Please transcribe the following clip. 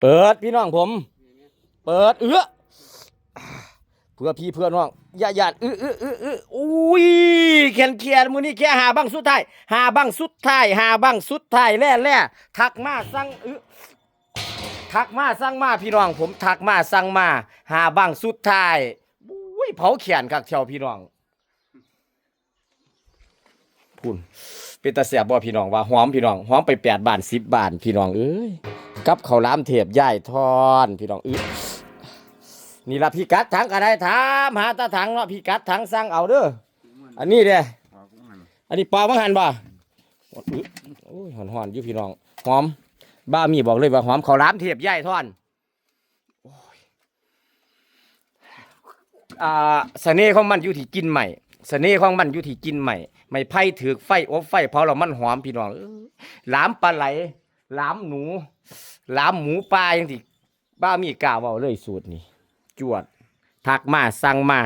เปิดพี่น้องผมเปิดเพื่อพี่เพื่อน้องอย่าหยาดอุ้ยแขนเขียนมือนี้แค่หาบังสุดท้ายหาบังสุดท้ายหาบังสุดท้ายแล่ทักมาสั่งทักมาสั่งมาพี่น้องผมทักมาสั่งมาหาบังสุดท้ายอุ้ยเผาแขนคักเที่ยวพี่น้องพูนเป็นตาเสียบบ่พี่น้องว่าหอมพี่น้องหอมไป8 บาท10 บาทพี่น้องเอ้ยกับข้าวหลามเทพย่ายทอนพี่น้องนี่ละพี่กัดถังก็ได้ถามหาตาถังเนาะพี่กัดถังสั่งเอาเด้ออันนี้เด้อันนี้ปอมังหันบ่โอ้ยหอนอยู่พี่น้องหอมบ้ามีบอกเลยว่าหอมข้าวหลามเทพย่ายทอนเสน่ห์ของมันอยู่ที่กินใหม่เสน่ห์ของมันอยู่ที่กินใหม่ไม่ไผ่ถือไฟอบไฟเผาแล้วมันหอมพี่น้องหลามปลาไหลหลามหนูหลามหมูปลาอย่างที่บ้ามีกล่าวเอาเลยสูตรนี้จวดทักมาสั่งมา